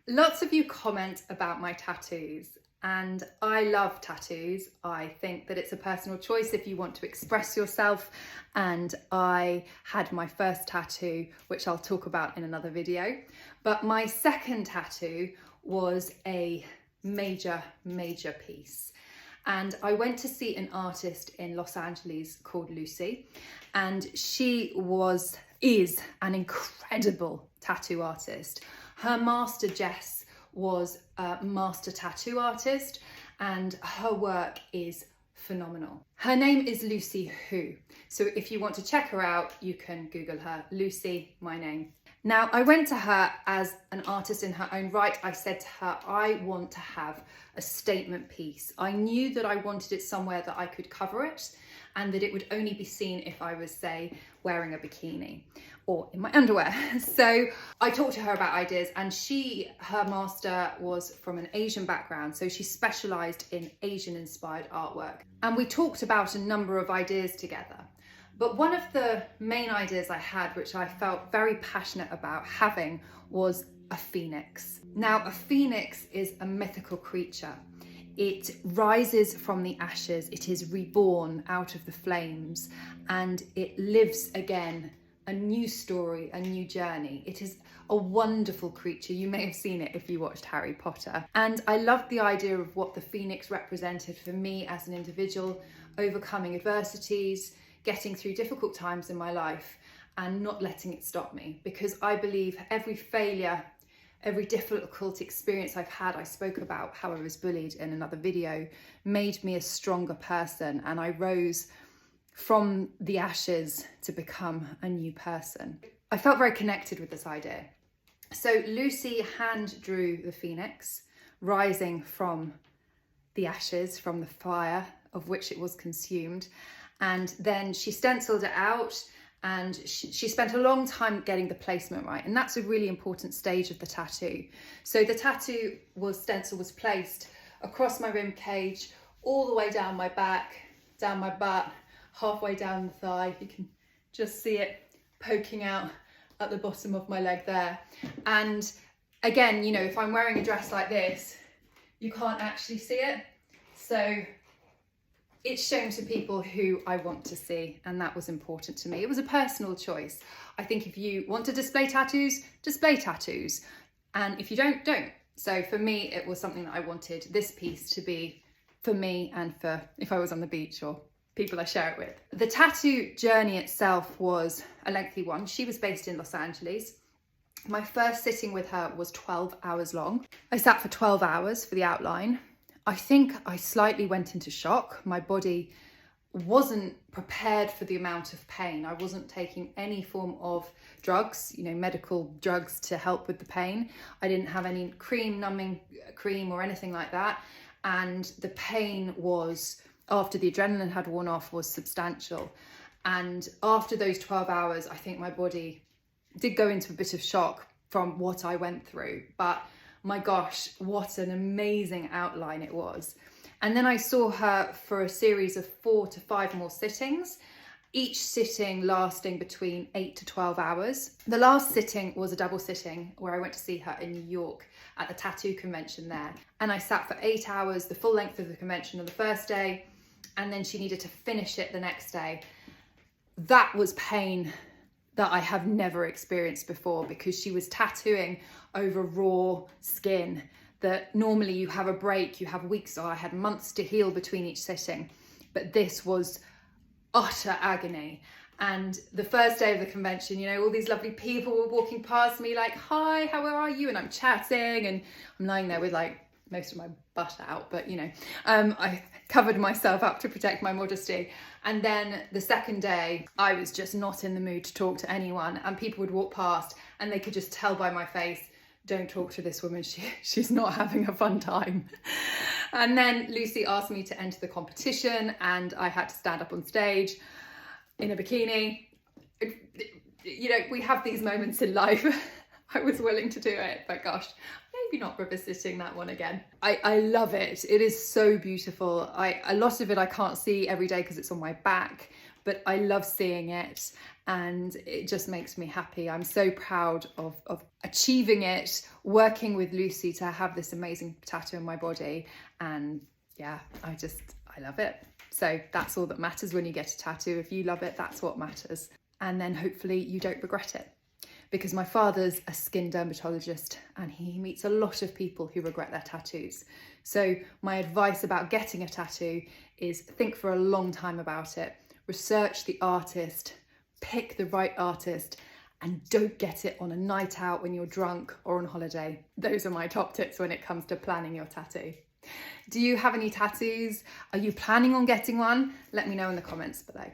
Lots of you comment about my tattoos, and I love tattoos. I think that it's a personal choice if you want to express yourself, and I had my first tattoo, which I'll talk about in another video. But my second tattoo was a major piece. And I went to see an artist in Los Angeles called Lucy, and she is an incredible tattoo artist. Her master, Jess, was a master tattoo artist, and her work is phenomenal. Her name is Lucy Who. So if you want to check her out, you can Google her, Lucy, my name. Now, I went to her as an artist in her own right. I said to her, I want to have a statement piece. I knew that I wanted it somewhere that I could cover it and that it would only be seen if I was, say, wearing a bikini or in my underwear. So I talked to her about ideas, and her master was from an Asian background. So she specialized in Asian inspired artwork. And we talked about a number of ideas together. But one of the main ideas I had, which I felt very passionate about having, was a phoenix. Now, a phoenix is a mythical creature. It rises from the ashes, it is reborn out of the flames, and it lives again, a new story, a new journey. It is a wonderful creature. You may have seen it if you watched Harry Potter. And I loved the idea of what the phoenix represented for me as an individual, overcoming adversities, getting through difficult times in my life and not letting it stop me. Because I believe every failure, every difficult experience I've had, I spoke about how I was bullied in another video, made me a stronger person, and I rose from the ashes to become a new person. I felt very connected with this idea. So Lucy hand drew the phoenix rising from the ashes, from the fire of which it was consumed. And then she stenciled it out, and she spent a long time getting the placement right. And that's a really important stage of the tattoo. So the stencil was placed across my rib cage, all the way down my back, down my butt, halfway down the thigh. You can just see it poking out at the bottom of my leg there. And again, you know, if I'm wearing a dress like this, you can't actually see it. So it's shown to people who I want to see, and that was important to me. It was a personal choice. I think if you want to display tattoos, and if you don't. So for me, it was something that I wanted this piece to be for me and for if I was on the beach or people I share it with. The tattoo journey itself was a lengthy one. She was based in Los Angeles. My first sitting with her was 12 hours long. I sat for 12 hours for the outline. I think I slightly went into shock. My body wasn't prepared for the amount of pain. I wasn't taking any form of drugs, you know, medical drugs to help with the pain. I didn't have any numbing cream or anything like that. And the pain was, after the adrenaline had worn off, was substantial. And after those 12 hours, I think my body did go into a bit of shock from what I went through. But my gosh, what an amazing outline it was. And then I saw her for a series of 4 to 5 more sittings, each sitting lasting between 8 to 12 hours. The last sitting was a double sitting where I went to see her in New York at the tattoo convention there. And I sat for 8 hours, the full length of the convention on the first day, and then she needed to finish it the next day. That was pain that I have never experienced before, because she was tattooing over raw skin that normally you have a break, you have weeks, or I had months to heal between each sitting. But this was utter agony. And the first day of the convention, you know, all these lovely people were walking past me like, hi, how are you? And I'm chatting, and I'm lying there with like most of my butt out, but you know, I covered myself up to protect my modesty. And then the second day, I was just not in the mood to talk to anyone, and people would walk past and they could just tell by my face, don't talk to this woman, she's not having a fun time. And then Lucy asked me to enter the competition, and I had to stand up on stage in a bikini. You know, we have these moments in life. I was willing to do it, but gosh, maybe not revisiting that one again. I love it. It is so beautiful. A lot of it I can't see every day because it's on my back, but I love seeing it and it just makes me happy. I'm so proud of achieving it, working with Lucy to have this amazing tattoo on my body. And yeah, I love it. So that's all that matters when you get a tattoo. If you love it, that's what matters. And then hopefully you don't regret it. Because my father's a skin dermatologist and he meets a lot of people who regret their tattoos. So my advice about getting a tattoo is think for a long time about it, research the artist, pick the right artist, and don't get it on a night out when you're drunk or on holiday. Those are my top tips when it comes to planning your tattoo. Do you have any tattoos? Are you planning on getting one? Let me know in the comments below.